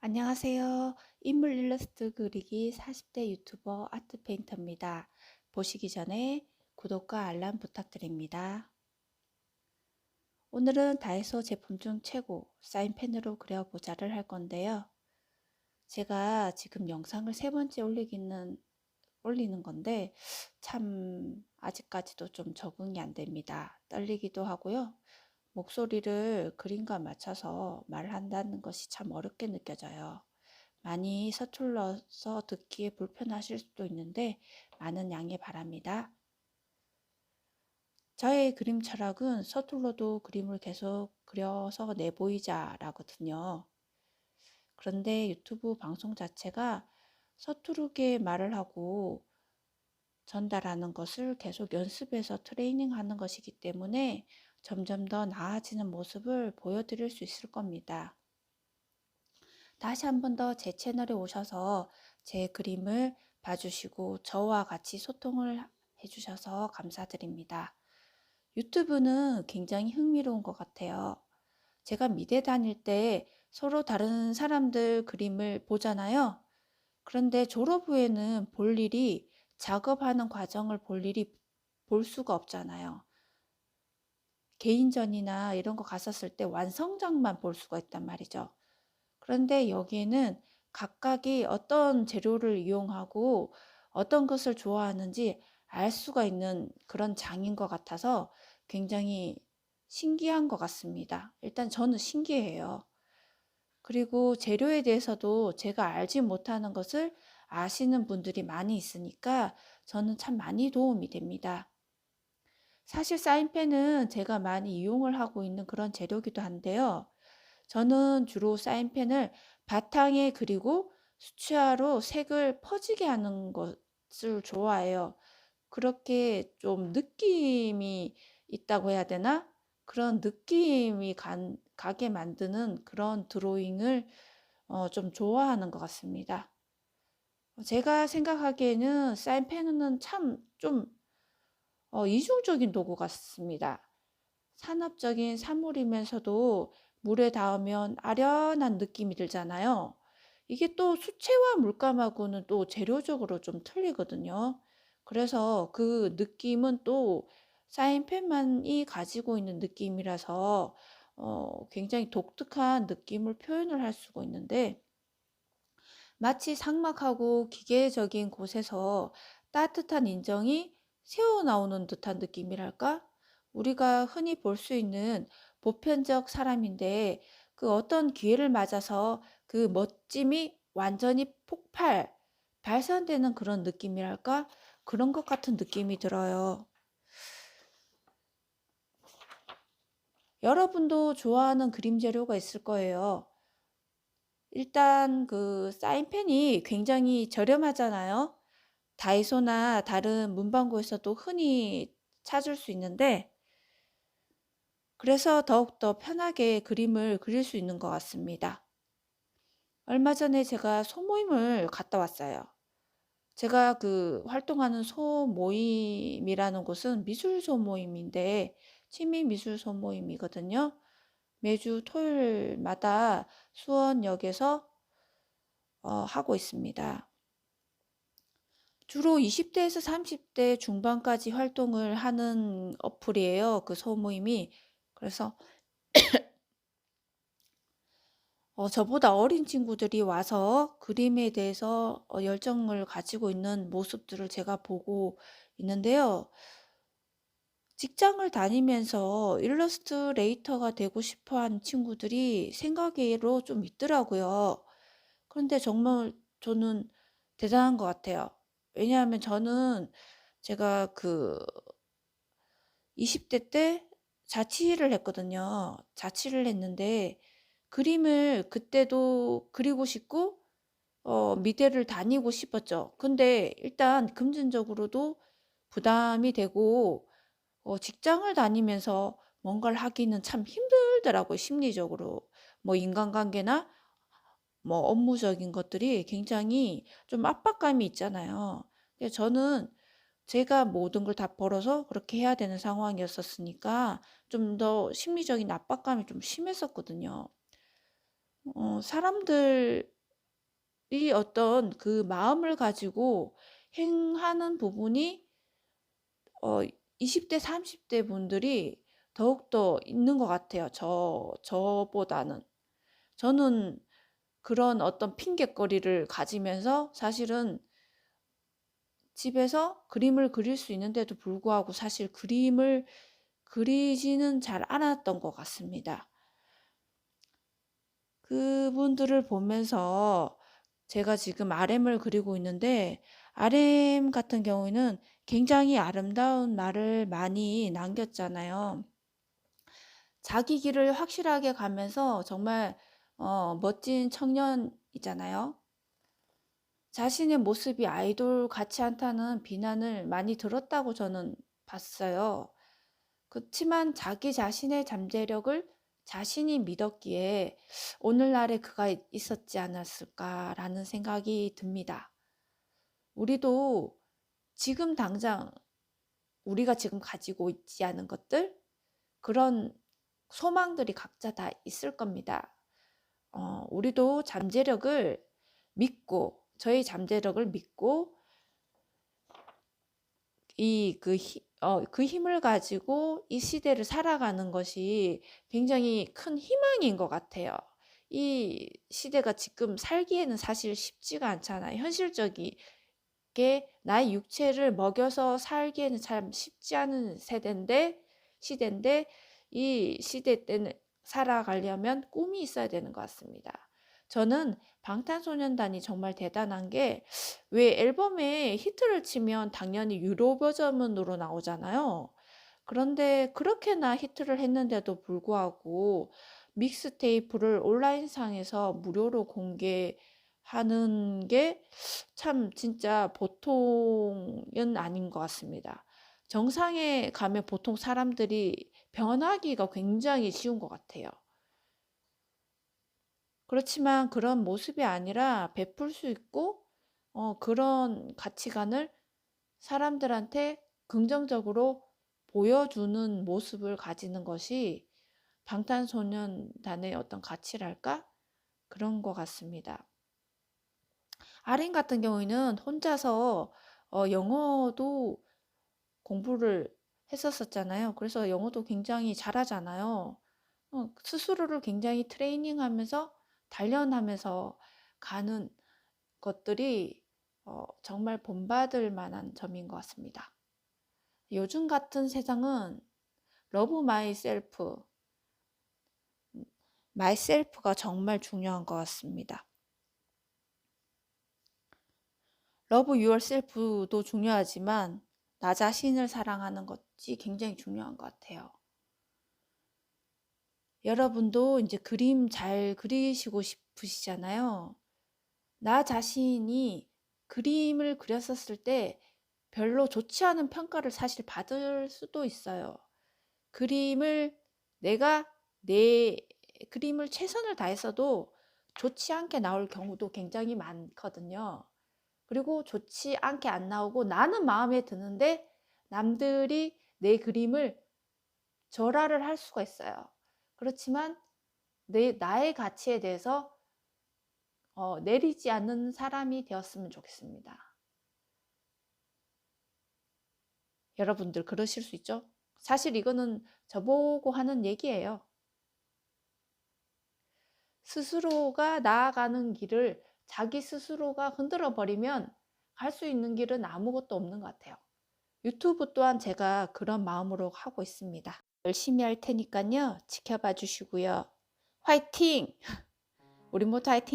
안녕하세요. 인물 일러스트 그리기 40대 유튜버 아트 페인터입니다. 보시기 전에 구독과 알람 부탁드립니다. 오늘은 다이소 제품 중 최고 사인펜으로 그려보자를 할 건데요. 제가 지금 영상을 세 번째 올리는 건데 참 아직까지도 좀 적응이 안 됩니다. 떨리기도 하고요. 목소리를 그림과 맞춰서 말한다는 것이 참 어렵게 느껴져요. 많이 서툴러서 듣기에 불편하실 수도 있는데 많은 양해 바랍니다. 저의 그림 철학은 서툴러도 그림을 계속 그려서 내보이자 라거든요. 그런데 유튜브 방송 자체가 서투르게 말을 하고 전달하는 것을 계속 연습해서 트레이닝하는 것이기 때문에 점점 더 나아지는 모습을 보여드릴 수 있을 겁니다. 다시 한 번 더 제 채널에 오셔서 제 그림을 봐주시고 저와 같이 소통을 해주셔서 감사드립니다. 유튜브는 굉장히 흥미로운 것 같아요. 제가 미대 다닐 때 서로 다른 사람들 그림을 보잖아요. 그런데 졸업 후에는 작업하는 과정을 볼 일이 볼 수가 없잖아요. 개인전이나 이런 거 갔었을 때 완성작만 볼 수가 있단 말이죠. 그런데 여기에는 각각이 어떤 재료를 이용하고 어떤 것을 좋아하는지 알 수가 있는 그런 장인 것 같아서 굉장히 신기한 것 같습니다. 일단 저는 신기해요. 그리고 재료에 대해서도 제가 알지 못하는 것을 아시는 분들이 많이 있으니까 저는 참 많이 도움이 됩니다. 사실 사인펜은 제가 많이 이용을 하고 있는 그런 재료기도 한데요. 저는 주로 사인펜을 바탕에 그리고 수채화로 색을 퍼지게 하는 것을 좋아해요. 그렇게 좀 느낌이 있다고 해야 되나? 그런 느낌이 가게 만드는 그런 드로잉을 좀 좋아하는 것 같습니다. 제가 생각하기에는 사인펜은 참 좀 이중적인 도구 같습니다. 산업적인 사물이면서도 물에 닿으면 아련한 느낌이 들잖아요. 이게 또 수채화 물감하고는 또 재료적으로 좀 틀리거든요. 그래서 그 느낌은 또 사인펜만이 가지고 있는 느낌이라서 굉장히 독특한 느낌을 표현을 할 수가 있는데 마치 삭막하고 기계적인 곳에서 따뜻한 인정이 새어나오는 듯한 느낌이랄까? 우리가 흔히 볼 수 있는 보편적 사람인데 그 어떤 기회를 맞아서 그 멋짐이 완전히 발산되는 그런 느낌이랄까? 그런 것 같은 느낌이 들어요. 여러분도 좋아하는 그림 재료가 있을 거예요. 일단 그 사인펜이 굉장히 저렴하잖아요. 다이소나 다른 문방구에서도 흔히 찾을 수 있는데 그래서 더욱더 편하게 그림을 그릴 수 있는 것 같습니다. 얼마 전에 제가 소모임을 갔다 왔어요. 제가 그 활동하는 소모임이라는 곳은 미술 소모임인데 취미 미술 소모임이거든요. 매주 토요일마다 수원역에서 하고 있습니다. 주로 20대에서 30대 중반까지 활동을 하는 어플이에요. 그 소모임이. 그래서 저보다 어린 친구들이 와서 그림에 대해서 열정을 가지고 있는 모습들을 제가 보고 있는데요. 직장을 다니면서 일러스트레이터가 되고 싶어 하는 친구들이 생각외로 좀 있더라고요. 그런데 정말 저는 대단한 것 같아요. 왜냐하면 제가 그 20대 때 자취를 했거든요. 자취를 했는데 그림을 그때도 그리고 싶고 미대를 다니고 싶었죠. 근데 일단 금전적으로도 부담이 되고 직장을 다니면서 뭔가를 하기는 참 힘들더라고요, 심리적으로. 뭐 인간관계나 뭐 업무적인 것들이 굉장히 좀 압박감이 있잖아요. 그래서 저는 제가 모든 걸 다 벌어서 그렇게 해야 되는 상황이었었으니까 좀 더 심리적인 압박감이 좀 심했었거든요. 사람들 이 어떤 그 마음을 가지고 행하는 부분이 20대 30대 분들이 더욱더 있는 것 같아요. 저보다는. 저는 그런 어떤 핑곗거리를 가지면서 사실은 집에서 그림을 그릴 수 있는데도 불구하고 사실 그림을 그리지는 잘 않았던 것 같습니다. 그분들을 보면서 제가 지금 RM을 그리고 있는데, RM 같은 경우에는 굉장히 아름다운 말을 많이 남겼잖아요. 자기 길을 확실하게 가면서 정말 멋진 청년이잖아요. 자신의 모습이 아이돌 같지 않다는 비난을 많이 들었다고 저는 봤어요. 그치만 자기 자신의 잠재력을 자신이 믿었기에 오늘날의 그가 있었지 않았을까라는 생각이 듭니다. 우리도 지금 당장 우리가 지금 가지고 있지 않은 것들, 그런 소망들이 각자 다 있을 겁니다. 우리도 잠재력을 믿고, 저희 잠재력을 믿고, 그 힘을 가지고 이 시대를 살아가는 것이 굉장히 큰 희망인 것 같아요. 이 시대가 지금 살기에는 사실 쉽지가 않잖아요. 현실적이게 나의 육체를 먹여서 살기에는 참 쉽지 않은 시대인데 이 시대 때는 살아가려면 꿈이 있어야 되는 것 같습니다. 저는 방탄소년단이 정말 대단한 게, 왜 앨범에 히트를 치면 당연히 유료 버전으로 나오잖아요. 그런데 그렇게나 히트를 했는데도 불구하고 믹스테이프를 온라인상에서 무료로 공개하는 게 참 진짜 보통은 아닌 것 같습니다. 정상에 가면 보통 사람들이 변하기가 굉장히 쉬운 것 같아요. 그렇지만 그런 모습이 아니라 베풀 수 있고 그런 가치관을 사람들한테 긍정적으로 보여주는 모습을 가지는 것이 방탄소년단의 어떤 가치랄까? 그런 것 같습니다. 아린 같은 경우에는 혼자서 영어도 공부를 했었잖아요. 그래서 영어도 굉장히 잘하잖아요. 스스로를 굉장히 트레이닝하면서 단련하면서 가는 것들이 정말 본받을 만한 점인 것 같습니다. 요즘 같은 세상은 러브 마이셀프가 정말 중요한 것 같습니다. 러브 유얼셀프도 중요하지만 나 자신을 사랑하는 것이 굉장히 중요한 것 같아요. 여러분도 이제 그림 잘 그리시고 싶으시잖아요. 나 자신이 그림을 그렸었을 때 별로 좋지 않은 평가를 사실 받을 수도 있어요. 내가 내 그림을 최선을 다했어도 좋지 않게 나올 경우도 굉장히 많거든요. 그리고 좋지 않게 안 나오고 나는 마음에 드는데 남들이 내 그림을 절하를 할 수가 있어요. 그렇지만 나의 가치에 대해서 내리지 않는 사람이 되었으면 좋겠습니다. 여러분들 그러실 수 있죠? 사실 이거는 저보고 하는 얘기예요. 스스로가 나아가는 길을 자기 스스로가 흔들어 버리면 갈 수 있는 길은 아무것도 없는 것 같아요. 유튜브 또한 제가 그런 마음으로 하고 있습니다. 열심히 할 테니까요. 지켜봐 주시고요. 화이팅! 우리 모두 화이팅!